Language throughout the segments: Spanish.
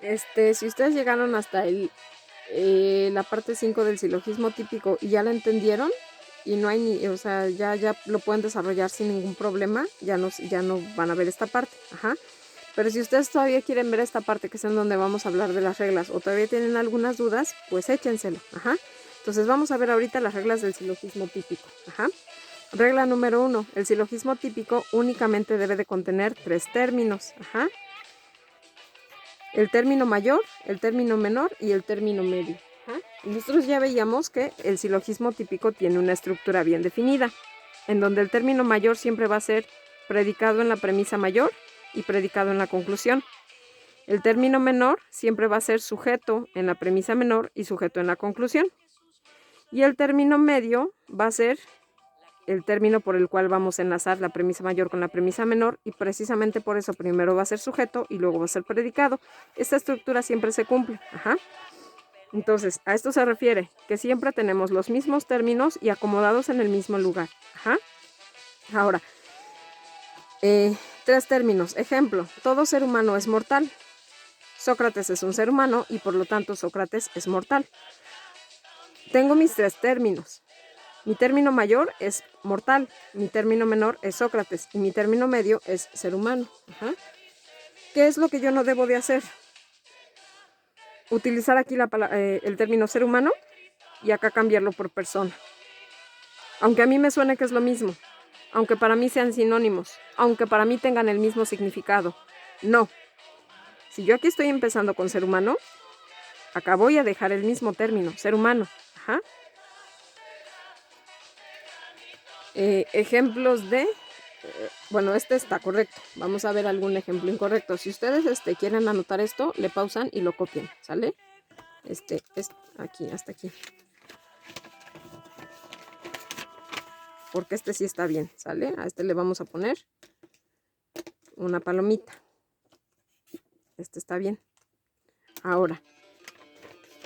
Si ustedes llegaron hasta la parte 5 del silogismo típico y ya la entendieron y no hay ni, o sea, ya lo pueden desarrollar sin ningún problema, ya no van a ver esta parte, ajá. Pero si ustedes todavía quieren ver esta parte, que es en donde vamos a hablar de las reglas, o todavía tienen algunas dudas, pues échenselo, ajá. Entonces vamos a ver ahorita las reglas del silogismo típico, ajá. Regla número 1, el silogismo típico únicamente debe de contener 3 términos, ajá. El término mayor, el término menor y el término medio. Ajá. Nosotros ya veíamos que el silogismo típico tiene una estructura bien definida, en donde el término mayor siempre va a ser predicado en la premisa mayor y predicado en la conclusión. El término menor siempre va a ser sujeto en la premisa menor y sujeto en la conclusión. Y el término medio va a ser el término por el cual vamos a enlazar la premisa mayor con la premisa menor, y precisamente por eso primero va a ser sujeto y luego va a ser predicado. Esta estructura siempre se cumple. Ajá. Entonces, a esto se refiere que siempre tenemos los mismos términos y acomodados en el mismo lugar. Ajá. Ahora, 3 términos. Ejemplo, todo ser humano es mortal. Sócrates es un ser humano y por lo tanto Sócrates es mortal. Tengo mis 3 términos. Mi término mayor es mortal, mi término menor es Sócrates y mi término medio es ser humano. Ajá. ¿Qué es lo que yo no debo de hacer? Utilizar aquí el término ser humano y acá cambiarlo por persona. Aunque a mí me suene que es lo mismo, aunque para mí sean sinónimos, aunque para mí tengan el mismo significado. No. Si yo aquí estoy empezando con ser humano, acá voy a dejar el mismo término, ser humano. Ajá. Ejemplos de... bueno, este está correcto. Vamos a ver algún ejemplo incorrecto. Si ustedes quieren anotar esto, le pausan y lo copian, ¿sale? Es aquí, hasta aquí. Porque este sí está bien, ¿sale? A este le vamos a poner una palomita. Este está bien. Ahora,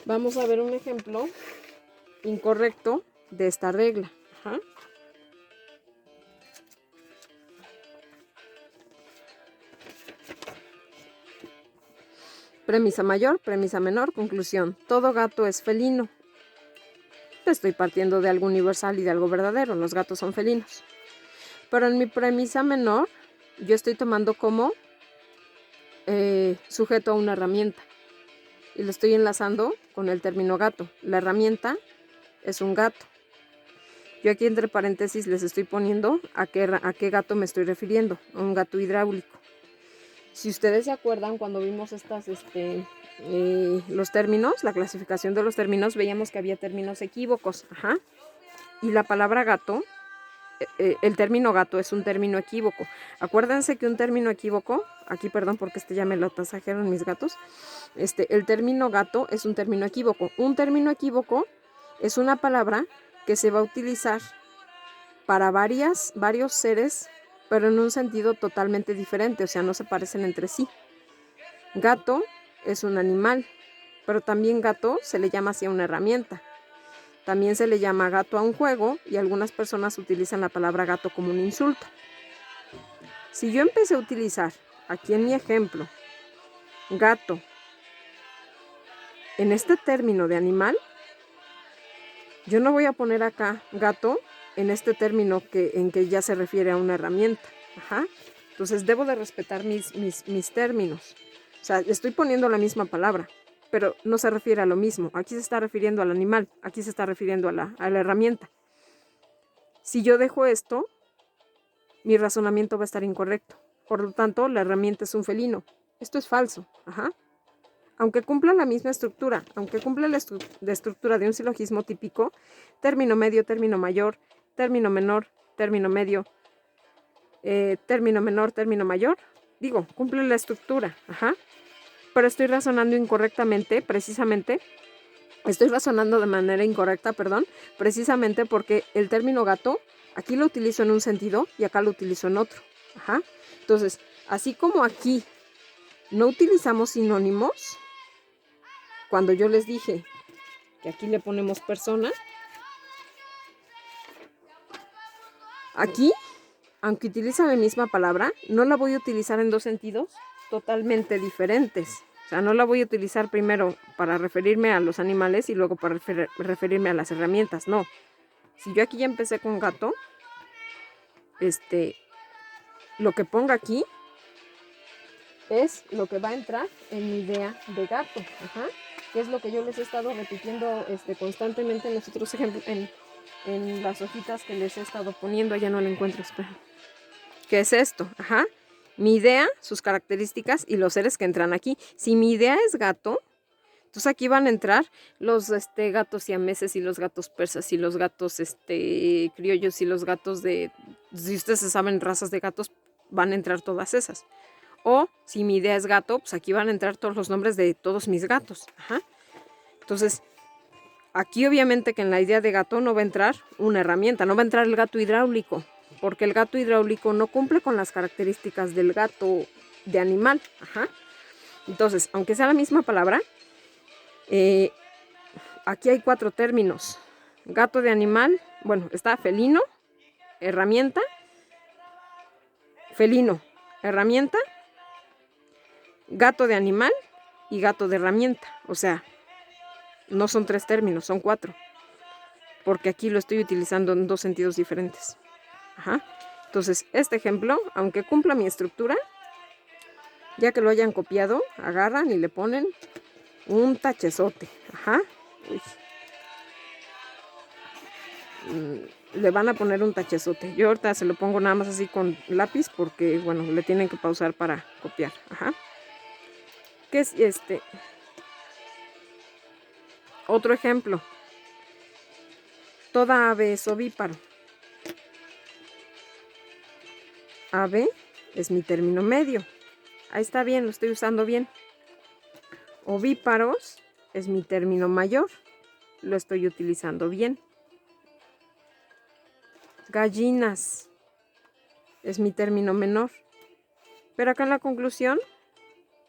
vamos a ver un ejemplo incorrecto de esta regla. Ajá. Premisa mayor, premisa menor, conclusión. Todo gato es felino. Estoy partiendo de algo universal y de algo verdadero. Los gatos son felinos. Pero en mi premisa menor, yo estoy tomando como sujeto a una herramienta. Y lo estoy enlazando con el término gato. La herramienta es un gato. Yo aquí entre paréntesis les estoy poniendo a qué gato me estoy refiriendo. A un gato hidráulico. Si ustedes se acuerdan, cuando vimos los términos, la clasificación de los términos, veíamos que había términos equívocos. Ajá. Y la palabra gato, el término gato es un término equívoco. Acuérdense que un término equívoco, aquí perdón porque ya me lo tasajeron mis gatos, el término gato es un término equívoco. Un término equívoco es una palabra que se va a utilizar para varios seres, pero en un sentido totalmente diferente, o sea, no se parecen entre sí. Gato es un animal, pero también gato se le llama así a una herramienta. También se le llama gato a un juego y algunas personas utilizan la palabra gato como un insulto. Si yo empecé a utilizar, aquí en mi ejemplo, gato en este término de animal, yo no voy a poner acá gato en este término en que ya se refiere a una herramienta. Ajá. Entonces debo de respetar mis términos. O sea, estoy poniendo la misma palabra, pero no se refiere a lo mismo. Aquí se está refiriendo al animal, aquí se está refiriendo a la herramienta. Si yo dejo esto, mi razonamiento va a estar incorrecto. Por lo tanto, la herramienta es un felino. Esto es falso. Ajá. Aunque cumpla la misma estructura, aunque cumpla la estructura de un silogismo típico, término medio, término mayor, término menor, término medio, término menor, término mayor, cumple la estructura, ajá. Pero estoy razonando incorrectamente, precisamente, estoy razonando de manera incorrecta, perdón, precisamente porque el término gato, aquí lo utilizo en un sentido y acá lo utilizo en otro, ajá. Entonces, así como aquí no utilizamos sinónimos, cuando yo les dije que aquí le ponemos persona, aquí, aunque utiliza la misma palabra, no la voy a utilizar en dos sentidos totalmente diferentes. sea, no la voy a utilizar primero para referirme a los animales y luego para referirme a las herramientas. No. Si yo aquí ya empecé con gato, lo que ponga aquí es lo que va a entrar en mi idea de gato. Ajá. Que es lo que yo les he estado repitiendo constantemente en los otros ejemplos, en las hojitas que les he estado poniendo. Ya no la encuentro, espera. ¿Qué es esto? Ajá. Mi idea, sus características y los seres que entran aquí. Si mi idea es gato, entonces aquí van a entrar los gatos siameses y los gatos persas y los gatos criollos y los gatos de... Si ustedes saben razas de gatos, van a entrar todas esas. O si mi idea es gato, pues aquí van a entrar todos los nombres de todos mis gatos. Ajá. Entonces, aquí obviamente que en la idea de gato no va a entrar una herramienta, no va a entrar el gato hidráulico, porque el gato hidráulico no cumple con las características del gato de animal. Ajá. Entonces, aunque sea la misma palabra, aquí hay 4 términos. Gato de animal, bueno, está felino, herramienta, felino, herramienta, gato de animal y gato de herramienta. O sea, no son 3 términos, son 4. Porque aquí lo estoy utilizando en 2 sentidos diferentes. Ajá. Entonces, este ejemplo, aunque cumpla mi estructura, ya que lo hayan copiado, agarran y le ponen un tachezote. Ajá. Le van a poner un tachezote. Yo ahorita se lo pongo nada más así con lápiz porque, bueno, le tienen que pausar para copiar. Ajá. ¿Qué es Otro ejemplo. Toda ave es ovíparo. Ave es mi término medio. Ahí está bien, lo estoy usando bien. Ovíparos es mi término mayor. Lo estoy utilizando bien. Gallinas es mi término menor. Pero acá en la conclusión,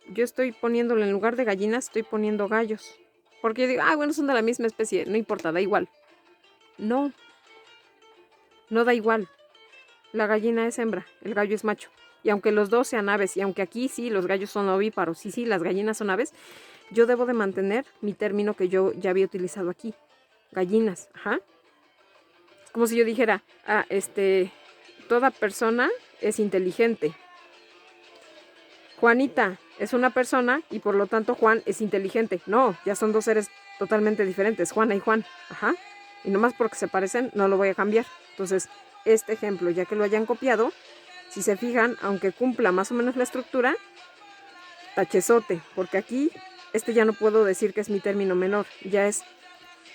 yo estoy poniéndolo en lugar de gallinas, estoy poniendo gallos. Porque yo digo, bueno, son de la misma especie, no importa, da igual. No, no da igual. La gallina es hembra, el gallo es macho. Y aunque los dos sean aves, y aunque aquí sí los gallos son ovíparos, y sí las gallinas son aves, yo debo de mantener mi término que yo ya había utilizado aquí. Gallinas, ajá. Es como si yo dijera, toda persona es inteligente. Juanita es una persona y por lo tanto Juan es inteligente. No, ya son 2 seres totalmente diferentes, Juana y Juan. Ajá. Y nomás porque se parecen no lo voy a cambiar. Entonces, este ejemplo, ya que lo hayan copiado, si se fijan, aunque cumpla más o menos la estructura, tachezote, porque aquí ya no puedo decir que es mi término menor, ya es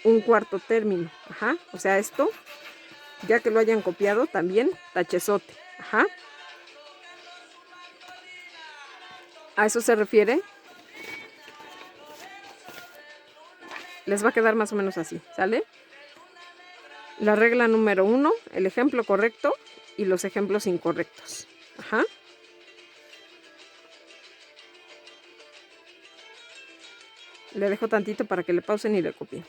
un 4º término. Ajá. O sea, esto, ya que lo hayan copiado, también tachezote. Ajá. ¿A eso se refiere? Les va a quedar más o menos así, ¿sale? La regla número 1, el ejemplo correcto y los ejemplos incorrectos. Ajá. Le dejo tantito para que le pausen y le copien.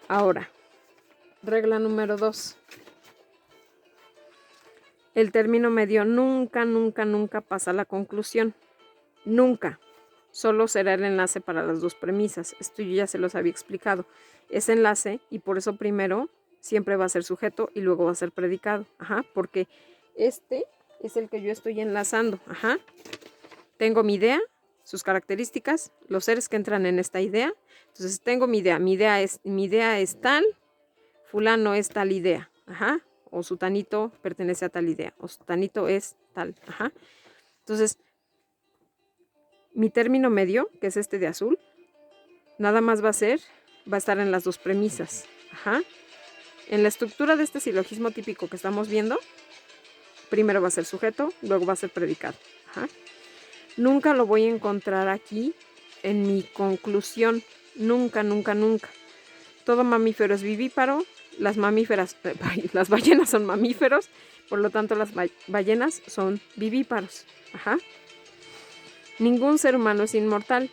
Ahora, regla número 2. El término medio nunca, nunca, nunca pasa a la conclusión. Nunca. Solo será el enlace para las 2 premisas. Esto yo ya se los había explicado. Es enlace y por eso primero siempre va a ser sujeto y luego va a ser predicado. Ajá, porque este es el que yo estoy enlazando. Ajá. Tengo mi idea, sus características, los seres que entran en esta idea. Entonces tengo mi idea. Mi idea es tal, fulano es tal idea. Ajá. O sutanito pertenece a tal idea. O sutanito es tal. Ajá. Entonces, mi término medio, que es este de azul, nada más va a estar en las 2 premisas. Ajá. En la estructura de este silogismo típico que estamos viendo, primero va a ser sujeto, luego va a ser predicado. Ajá. Nunca lo voy a encontrar aquí en mi conclusión. Nunca, nunca, nunca. Todo mamífero es vivíparo. Las ballenas son mamíferos, por lo tanto las ballenas son vivíparos. Ajá. Ningún ser humano es inmortal.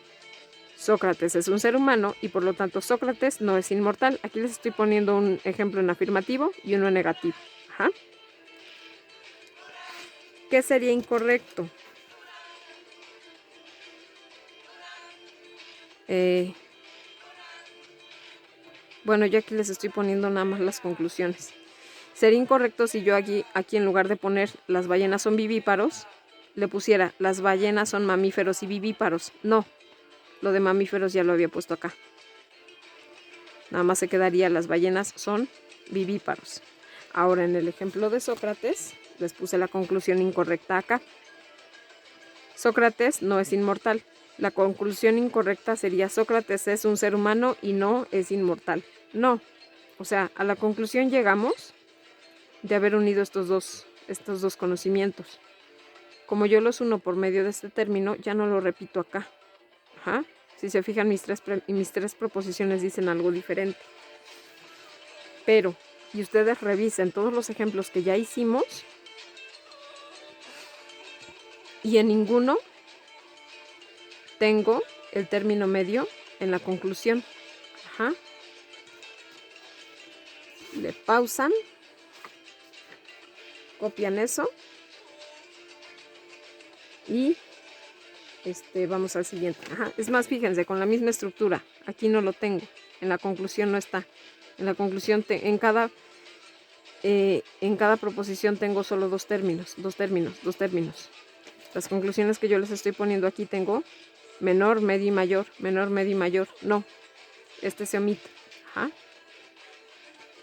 Sócrates es un ser humano y por lo tanto Sócrates no es inmortal. Aquí les estoy poniendo un ejemplo en afirmativo y uno en negativo. Ajá. ¿Qué sería incorrecto? Bueno, yo aquí les estoy poniendo nada más las conclusiones. Sería incorrecto si yo aquí en lugar de poner las ballenas son vivíparos, le pusiera las ballenas son mamíferos y vivíparos. No, lo de mamíferos ya lo había puesto acá. Nada más se quedaría las ballenas son vivíparos. Ahora en el ejemplo de Sócrates les puse la conclusión incorrecta acá. Sócrates no es inmortal. La conclusión incorrecta sería Sócrates es un ser humano y no es inmortal. No. O sea, a la conclusión llegamos de haber unido estos dos conocimientos. Como yo los uno por medio de este término, ya no lo repito acá. Ajá. Si se fijan, mis tres proposiciones dicen algo diferente. Pero, y ustedes revisen todos los ejemplos que ya hicimos, y en ninguno tengo el término medio en la conclusión. Ajá. Le pausan, copian eso y vamos al siguiente. Ajá. Es más, fíjense, con la misma estructura. Aquí no lo tengo. En la conclusión no está. En la conclusión, en cada proposición tengo solo dos términos. Las conclusiones que yo les estoy poniendo aquí tengo menor, medio y mayor. Menor, medio y mayor. No. Se omite. Ajá.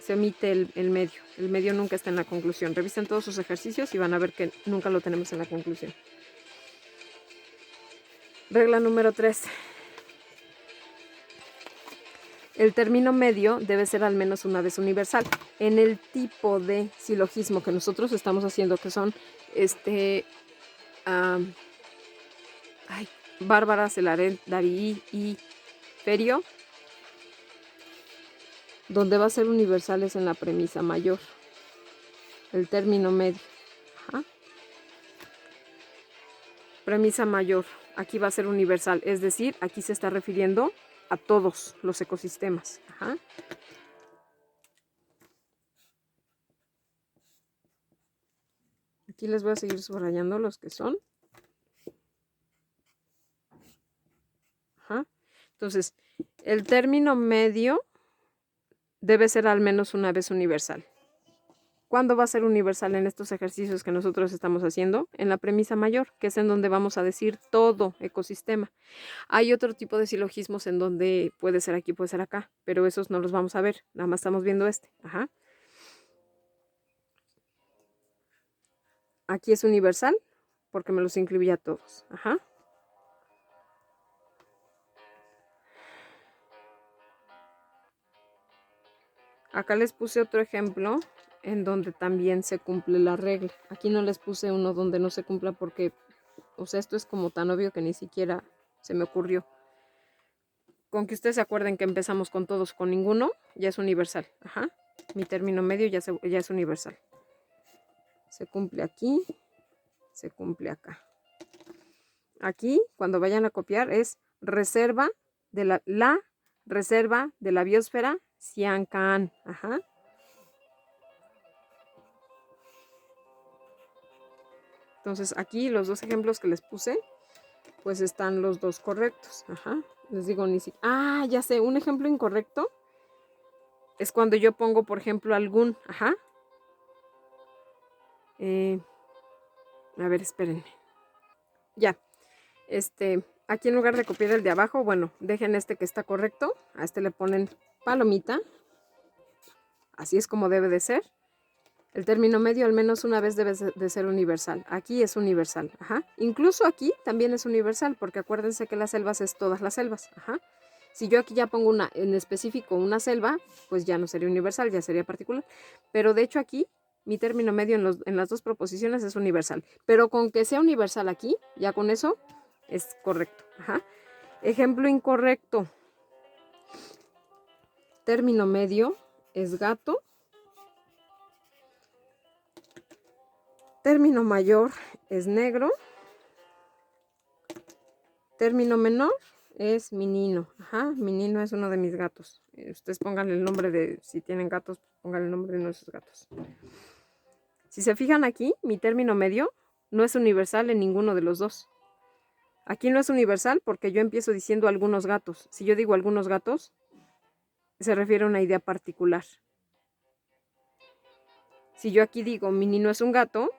Se omite el medio. El medio nunca está en la conclusión. Revisen todos sus ejercicios y van a ver que nunca lo tenemos en la conclusión. Regla número 3. El término medio debe ser al menos una vez universal. En el tipo de silogismo que nosotros estamos haciendo, que son Bárbara, Celarent, Darí y Ferio, donde va a ser universal es en la premisa mayor. El término medio. Ajá. Premisa mayor. Aquí va a ser universal. Es decir, aquí se está refiriendo a todos los ecosistemas. Ajá. Aquí les voy a seguir subrayando los que son. Ajá. Entonces, el término medio debe ser al menos una vez universal. ¿Cuándo va a ser universal en estos ejercicios que nosotros estamos haciendo? En la premisa mayor, que es en donde vamos a decir todo ecosistema. Hay otro tipo de silogismos en donde puede ser aquí, puede ser acá, pero esos no los vamos a ver, nada más estamos viendo este. Ajá. Aquí es universal porque me los incluía a todos. Ajá. Acá les puse otro ejemplo en donde también se cumple la regla. Aquí no les puse uno donde no se cumpla porque, o sea, esto es como tan obvio que ni siquiera se me ocurrió. Con que ustedes se acuerden que empezamos con todos, con ninguno, ya es universal. Ajá. Mi término medio ya es universal. Se cumple aquí, se cumple acá. Aquí, cuando vayan a copiar, es reserva de la reserva de la biosfera Sian Ka'an. Ajá. Entonces aquí los dos ejemplos que les puse, pues están los dos correctos. Ajá. Les digo ni siquiera. Ah, ya sé, un ejemplo incorrecto es cuando yo pongo, por ejemplo, algún. Ajá. A ver, espérenme. Ya. Aquí en lugar de copiar el de abajo, bueno, dejen este que está correcto. A este le ponen palomita. Así es como debe de ser. El término medio al menos una vez debe de ser universal. Aquí es universal. Ajá. Incluso aquí también es universal, porque acuérdense que las selvas es todas las selvas. Ajá. Si yo aquí ya pongo en específico una selva, pues ya no sería universal, ya sería particular. Pero de hecho aquí, mi término medio en las dos proposiciones es universal. Pero con que sea universal aquí, ya con eso es correcto. Ajá. Ejemplo incorrecto. Término medio es gato. Término mayor es negro. Término menor es menino. Ajá, menino es uno de mis gatos. Ustedes pongan el nombre de, si tienen gatos, pongan el nombre de uno de sus gatos. Si se fijan aquí, mi término medio no es universal en ninguno de los dos. Aquí no es universal porque yo empiezo diciendo algunos gatos. Si yo digo algunos gatos, se refiere a una idea particular. Si yo aquí digo mi niño es un gato,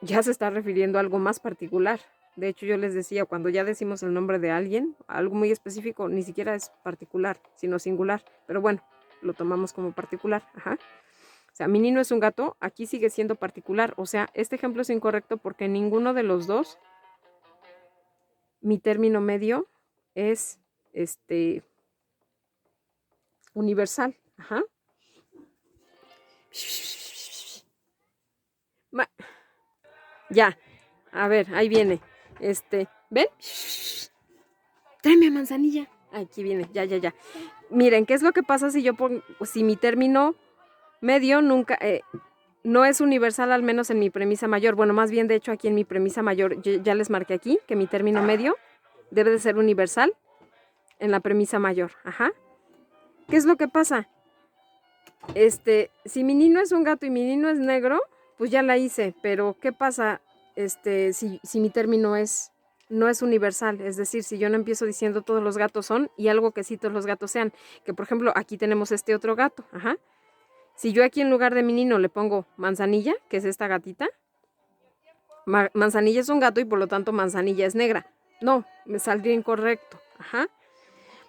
ya se está refiriendo a algo más particular. De hecho, yo les decía, cuando ya decimos el nombre de alguien, algo muy específico, ni siquiera es particular, sino singular. Pero bueno, lo tomamos como particular. Ajá. O sea, mi niño es un gato, aquí sigue siendo particular. O sea, este ejemplo es incorrecto porque ninguno de los dos, mi término medio es universal. Ajá. Ya, a ver, ahí viene. ¿Ven? Tráeme manzanilla. Aquí viene, ya. Miren, ¿qué es lo que pasa si yo pongo, si mi término medio nunca, no es universal, al menos en mi premisa mayor? Bueno, más bien, de hecho, aquí en mi premisa mayor, ya les marqué aquí que mi término medio debe de ser universal en la premisa mayor. Ajá. ¿Qué es lo que pasa? Si mi niño es un gato y mi niño es negro, pues ya la hice, pero ¿qué pasa si mi término no es universal? Es decir, si yo no empiezo diciendo todos los gatos son y algo que sí todos los gatos sean, que por ejemplo aquí tenemos este otro gato, ajá. Si yo aquí en lugar de mi niño le pongo manzanilla, que es esta gatita, manzanilla es un gato y por lo tanto manzanilla es negra. No, me saldría incorrecto, ajá.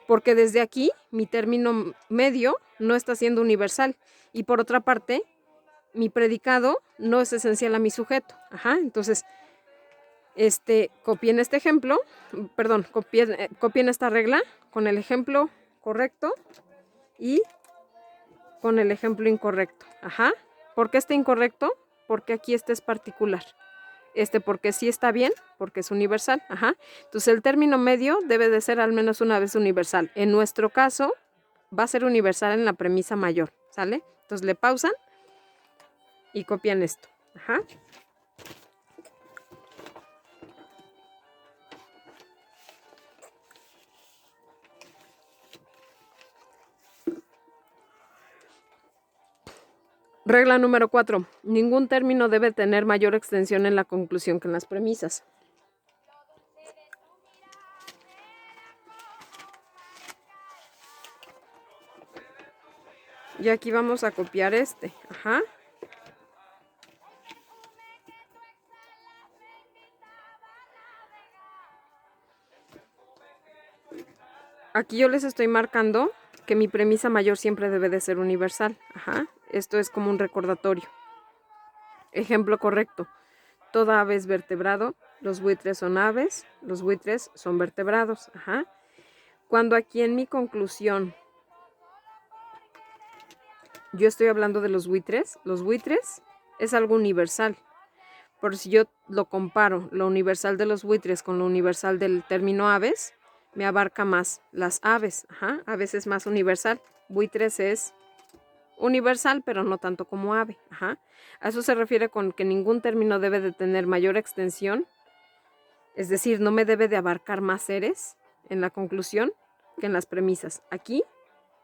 Porque desde aquí mi término medio no está siendo universal. Y por otra parte, mi predicado no es esencial a mi sujeto. Ajá, entonces, copien este ejemplo, perdón, copien esta regla con el ejemplo correcto y con el ejemplo incorrecto. Ajá, ¿por qué está incorrecto? Porque aquí este es particular. Porque sí está bien, porque es universal. Ajá. Entonces el término medio debe de ser al menos una vez universal. En nuestro caso, va a ser universal en la premisa mayor, ¿sale? Entonces le pausan y copian esto. Ajá. Regla número 4. Ningún término debe tener mayor extensión en la conclusión que en las premisas. Y aquí vamos a copiar este. Ajá. Aquí yo les estoy marcando que mi premisa mayor siempre debe de ser universal. Ajá. Esto es como un recordatorio. Ejemplo correcto. Toda ave es vertebrado. Los buitres son aves. Los buitres son vertebrados. Ajá. Cuando aquí en mi conclusión yo estoy hablando de los buitres es algo universal. Por si yo lo comparo, lo universal de los buitres con lo universal del término aves, me abarca más las aves. Ajá. Aves es más universal. Buitres es universal, pero no tanto como ave. Ajá. A eso se refiere con que ningún término debe de tener mayor extensión. Es decir, no me debe de abarcar más seres en la conclusión que en las premisas. Aquí,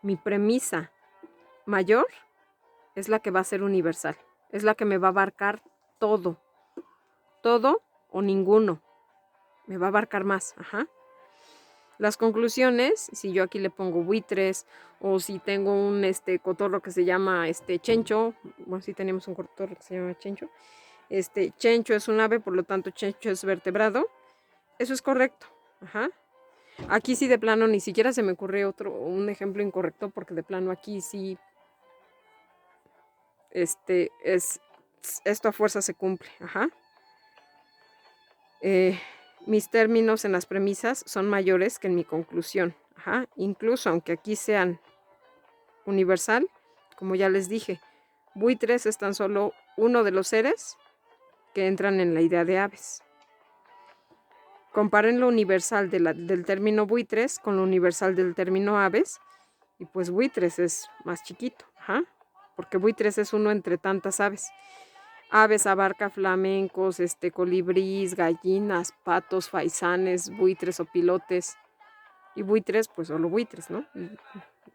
mi premisa mayor es la que va a ser universal. Es la que me va a abarcar todo. Todo o ninguno. Me va a abarcar más. Ajá. Las conclusiones, si yo aquí le pongo buitres o si tengo un cotorro que se llama chencho, bueno, si tenemos un cotorro que se llama chencho, chencho es un ave, por lo tanto chencho es vertebrado. Eso es correcto. Ajá. Aquí sí de plano ni siquiera se me ocurre un ejemplo incorrecto porque de plano aquí sí esto a fuerza se cumple. Ajá. Mis términos en las premisas son mayores que en mi conclusión. Ajá. Incluso aunque aquí sean universal, como ya les dije, buitres es tan solo uno de los seres que entran en la idea de aves. Comparen lo universal del término buitres con lo universal del término aves y pues buitres es más chiquito. Ajá. Porque buitres es uno entre tantas aves. Aves abarca flamencos, colibrís, gallinas, patos, faisanes, buitres o pilotes. Y buitres, pues solo buitres, ¿no?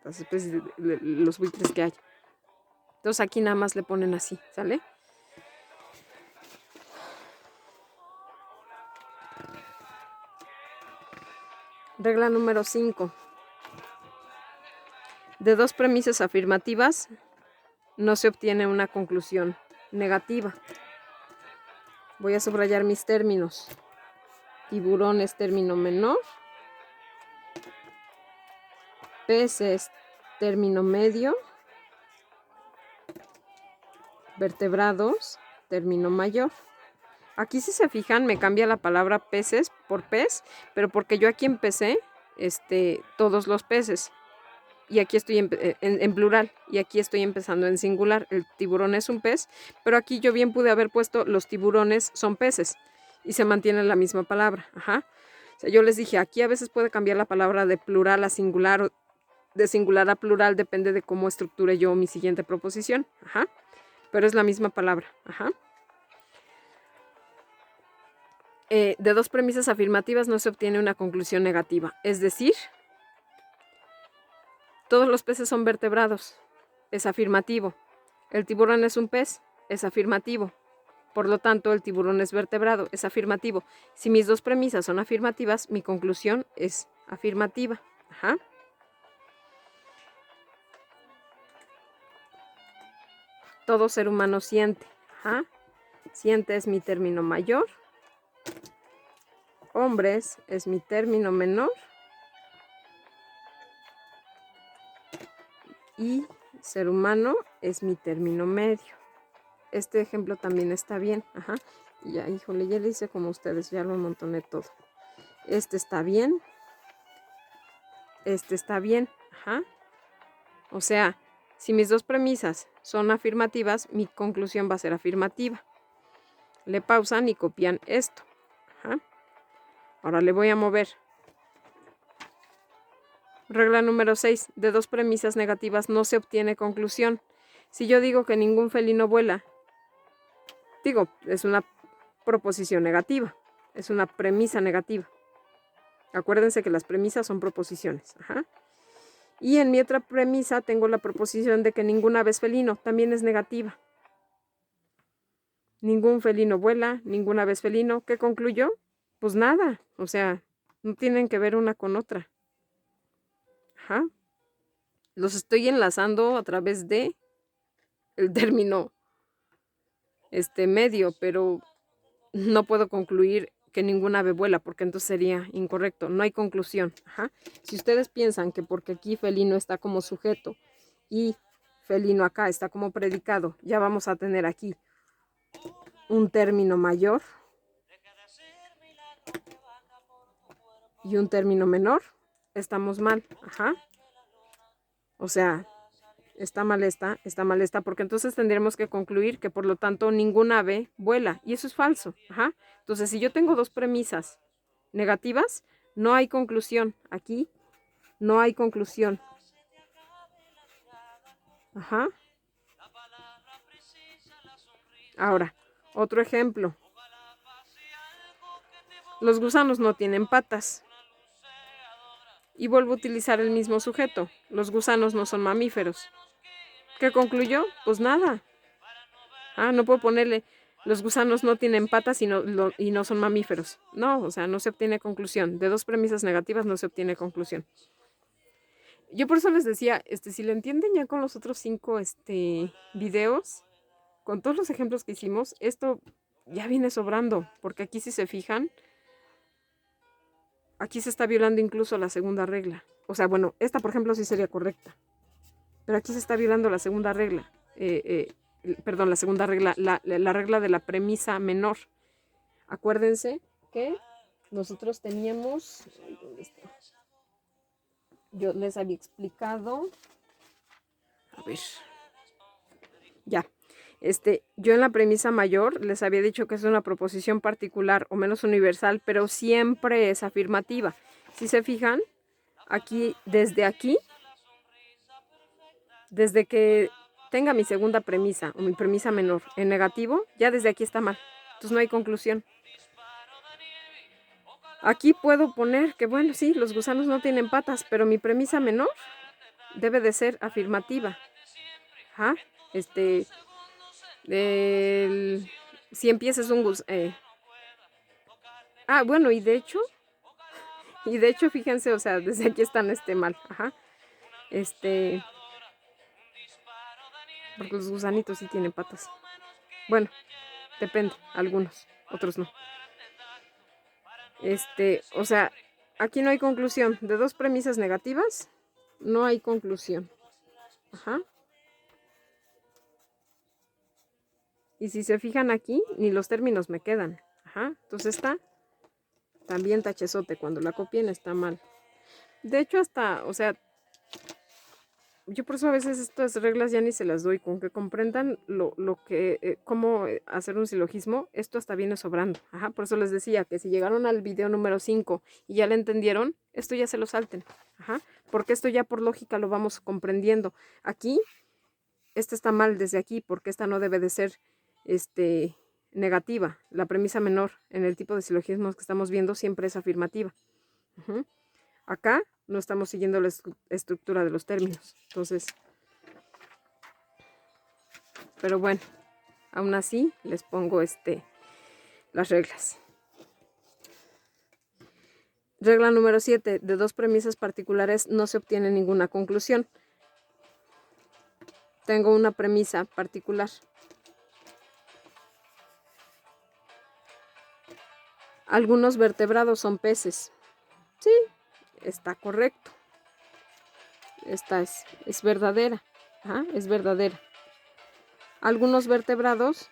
Las especies de los buitres que hay. Entonces aquí nada más le ponen así, ¿sale? Regla número 5. De dos premisas afirmativas no se obtiene una conclusión negativa. Voy a subrayar mis términos. Tiburón es término menor. Pez es término medio. Vertebrados, término mayor. Aquí si se fijan me cambia la palabra peces por pez, pero porque yo aquí empecé todos los peces. Y aquí estoy en plural, y aquí estoy empezando en singular. El tiburón es un pez, pero aquí yo bien pude haber puesto los tiburones son peces, y se mantiene la misma palabra. Ajá. O sea, yo les dije, aquí a veces puede cambiar la palabra de plural a singular, o de singular a plural, depende de cómo estructure yo mi siguiente proposición. Ajá. Pero es la misma palabra. Ajá. De dos premisas afirmativas no se obtiene una conclusión negativa. Es decir, todos los peces son vertebrados. Es afirmativo. El tiburón es un pez. Es afirmativo. Por lo tanto, el tiburón es vertebrado. Es afirmativo. Si mis dos premisas son afirmativas, mi conclusión es afirmativa. Ajá. Todo ser humano siente. Ajá. Siente es mi término mayor. Hombres es mi término menor. Y ser humano es mi término medio. Este ejemplo también está bien. Ajá. Ya, híjole, ya le hice como ustedes, ya lo amontoné todo. Este está bien. Este está bien. Ajá. O sea, si mis dos premisas son afirmativas, mi conclusión va a ser afirmativa. Le pausan y copian esto. Ajá. Ahora le voy a mover. Regla número 6. De dos premisas negativas no se obtiene conclusión. Si yo digo que ningún felino vuela, digo, es una proposición negativa. Es una premisa negativa. Acuérdense que las premisas son proposiciones. Ajá. Y en mi otra premisa tengo la proposición de que ningún ave es felino. También es negativa. Ningún felino vuela, ningún ave es felino. ¿Qué concluyó? Pues nada. O sea, no tienen que ver una con otra. Ajá. Los estoy enlazando a través de el término medio, pero no puedo concluir que ningún ave vuela, porque entonces sería incorrecto. No hay conclusión. Ajá. Si ustedes piensan que porque aquí felino está como sujeto y felino acá está como predicado, ya vamos a tener aquí un término mayor y un término menor, estamos mal. Ajá. O sea, está mal esta, porque entonces tendríamos que concluir que por lo tanto ningún ave vuela, y eso es falso. Ajá. Entonces, si yo tengo dos premisas negativas, no hay conclusión. Aquí no hay conclusión. Ajá. Ahora, otro ejemplo. Los gusanos no tienen patas. Y vuelvo a utilizar el mismo sujeto. Los gusanos no son mamíferos. ¿Qué concluyó? Pues nada. No puedo ponerle los gusanos no tienen patas y no son mamíferos. No, o sea, no se obtiene conclusión. De dos premisas negativas no se obtiene conclusión. Yo por eso les decía, si lo entienden ya con los otros 5 videos, con todos los ejemplos que hicimos, esto ya viene sobrando, porque aquí si se fijan, aquí se está violando incluso la segunda regla. O sea, bueno, esta por ejemplo sí sería correcta, pero aquí se está violando la segunda regla. Perdón, la segunda regla, la regla de la premisa menor. Acuérdense que nosotros teníamos, ¿dónde está? Yo les había explicado, a ver, ya, yo en la premisa mayor les había dicho que es una proposición particular o menos universal, pero siempre es afirmativa. Si se fijan, aquí, desde que tenga mi segunda premisa o mi premisa menor en negativo, ya desde aquí está mal. Entonces no hay conclusión. Aquí puedo poner que, bueno, sí, los gusanos no tienen patas, pero mi premisa menor debe de ser afirmativa. Ajá. Si empiezas un bueno, y de hecho, Y de hecho, fíjense, o sea, desde aquí están mal. Ajá. Porque los gusanitos sí tienen patas. Bueno, depende, algunos, otros no. O sea, aquí no hay conclusión. De dos premisas negativas, no hay conclusión. Ajá. Y si se fijan aquí, ni los términos me quedan. Ajá. Entonces está también tachezote. Cuando la copien está mal. De hecho, hasta, o sea, yo por eso a veces estas reglas ya ni se las doy. Con que comprendan lo que, cómo hacer un silogismo, esto hasta viene sobrando. Ajá. Por eso les decía que si llegaron al video número 5 y ya le entendieron, esto ya se lo salten. Ajá. Porque esto ya por lógica lo vamos comprendiendo. Aquí, esta está mal desde aquí, porque esta no debe de ser, negativa. La premisa menor en el tipo de silogismos que estamos viendo siempre es afirmativa. Uh-huh. Acá no estamos siguiendo la estructura de los términos. Entonces, pero bueno, aún así les pongo las reglas. Regla número 7. De dos premisas particulares no se obtiene ninguna conclusión. Tengo una premisa particular. Algunos vertebrados son peces. Sí, está correcto. Esta es verdadera. Ajá, es verdadera. Algunos vertebrados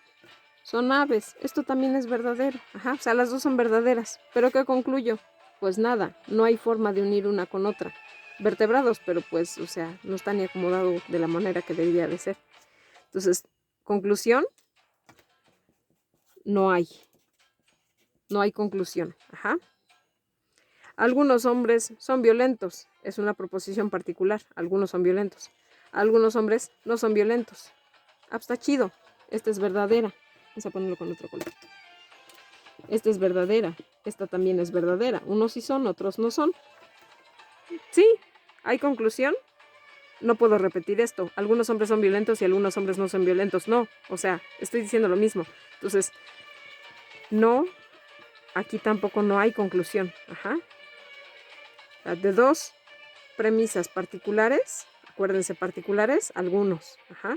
son aves. Esto también es verdadero. Ajá, o sea, las dos son verdaderas. ¿Pero qué concluyo? Pues nada, no hay forma de unir una con otra. Vertebrados, pero pues, o sea, no está ni acomodado de la manera que debería de ser. Entonces, conclusión, no hay. No hay conclusión. Ajá. Algunos hombres son violentos. Es una proposición particular. Algunos son violentos. Algunos hombres no son violentos. Ah, está chido. Esta es verdadera. Vamos a ponerlo con otro color. Esta es verdadera. Esta también es verdadera. Unos sí son, otros no son. Sí, hay conclusión. No puedo repetir esto. Algunos hombres son violentos y algunos hombres no son violentos. No, o sea, estoy diciendo lo mismo. Entonces, no, aquí tampoco no hay conclusión. Ajá. De dos premisas particulares, acuérdense, particulares, algunos. Ajá.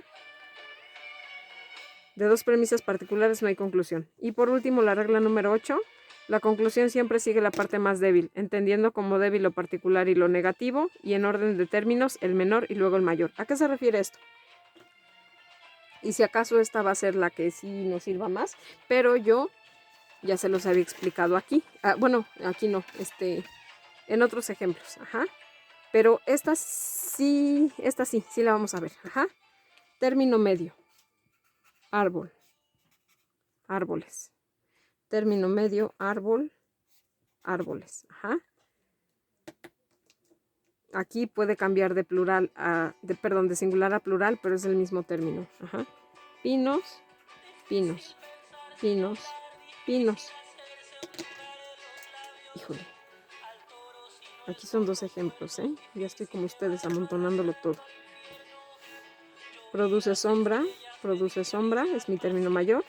De dos premisas particulares no hay conclusión. Y por último, la regla número 8. La conclusión siempre sigue la parte más débil, entendiendo como débil lo particular y lo negativo, y en orden de términos, el menor y luego el mayor. ¿A qué se refiere esto? Y si acaso esta va a ser la que sí nos sirva más, pero yo ya se los había explicado aquí. Bueno, aquí no, en otros ejemplos. Ajá. Pero esta sí la vamos a ver. Ajá. Término medio. Árbol. Árboles. Término medio, árbol, árboles. Ajá. Aquí puede cambiar de plural de singular a plural, pero es el mismo término. Ajá. Pinos, pinos, pinos, pinos. Híjole. Aquí son dos ejemplos, ¿eh? Ya estoy como ustedes amontonándolo todo. Produce sombra, es mi término mayor.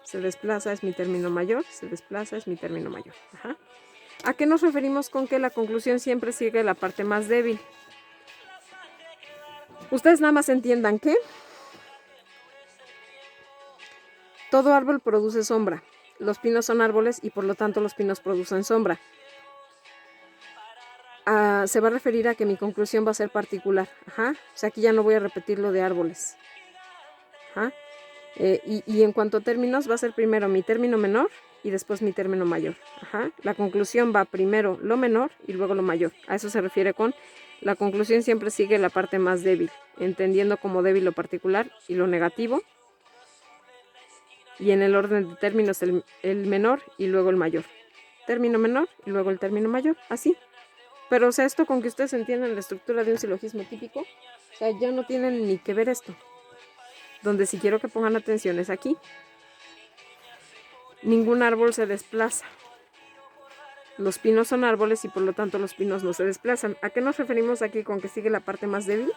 Se desplaza, es mi término mayor. Se desplaza, es mi término mayor. Ajá. ¿A qué nos referimos con que la conclusión siempre sigue la parte más débil? Ustedes nada más entiendan que todo árbol produce sombra. Los pinos son árboles y por lo tanto los pinos producen sombra. Se va a referir a que mi conclusión va a ser particular. Ajá. O sea, aquí ya no voy a repetir lo de árboles. Ajá. Y en cuanto a términos, va a ser primero mi término menor y después mi término mayor. Ajá. La conclusión va primero lo menor y luego lo mayor. A eso se refiere con la conclusión siempre sigue la parte más débil, entendiendo como débil lo particular y lo negativo. Y en el orden de términos el menor y luego el mayor. Término menor y luego el término mayor. Así. Pero, o sea, esto con que ustedes entiendan la estructura de un silogismo típico, o sea, ya no tienen ni que ver esto. Donde si quiero que pongan atención es aquí. Ningún árbol se desplaza. Los pinos son árboles y por lo tanto los pinos no se desplazan. ¿A qué nos referimos aquí con que sigue la parte más débil?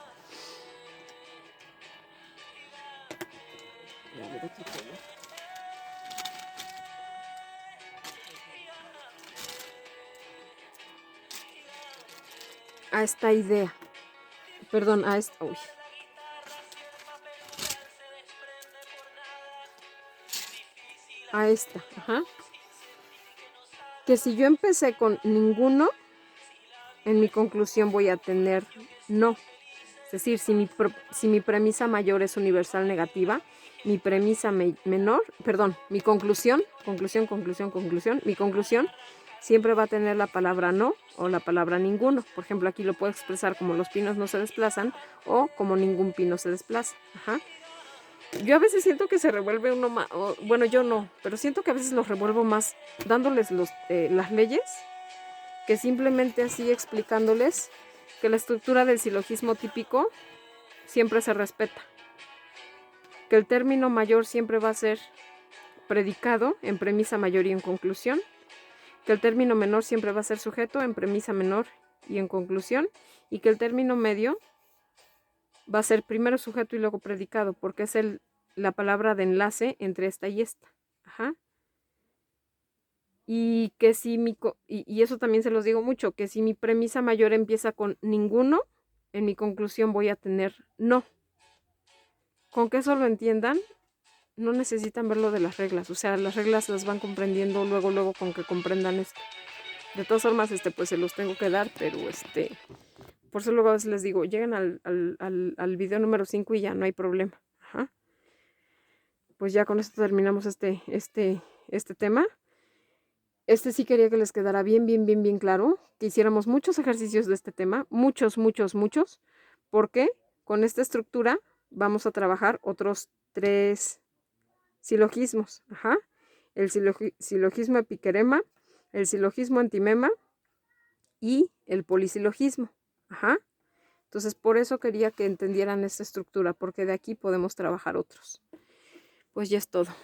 a esta idea. Perdón, a esta... Uy. A esta, ajá. Que si yo empecé con ninguno, en mi conclusión voy a tener no. Es decir, si mi premisa mayor es universal negativa, mi premisa menor, perdón, mi conclusión siempre va a tener la palabra no o la palabra ninguno. Por ejemplo, aquí lo puedo expresar como los pinos no se desplazan o como ningún pino se desplaza. Ajá. Yo a veces siento que se revuelve uno más, bueno, yo no, pero siento que a veces los revuelvo más dándoles las leyes que simplemente así explicándoles que la estructura del silogismo típico siempre se respeta, que el término mayor siempre va a ser predicado en premisa mayor y en conclusión, que el término menor siempre va a ser sujeto en premisa menor y en conclusión, y que el término medio va a ser primero sujeto y luego predicado, porque es la palabra de enlace entre esta y esta. Ajá. Y que si y eso también se los digo mucho, que si mi premisa mayor empieza con ninguno, en mi conclusión voy a tener no. Con que eso lo entiendan, no necesitan ver lo de las reglas. O sea, las reglas las van comprendiendo luego con que comprendan esto. De todas formas, pues se los tengo que dar, pero por eso luego a veces les digo, lleguen al video número 5 y ya no hay problema. Ajá. Pues ya con esto terminamos este tema. Sí quería que les quedara bien claro, que hiciéramos muchos ejercicios de este tema, muchos, porque con esta estructura vamos a trabajar otros 3 silogismos. Ajá. El silogismo epiquerema, el silogismo antimema y el polisilogismo. Ajá. Entonces, por eso quería que entendieran esta estructura, porque de aquí podemos trabajar otros. Pues ya es todo.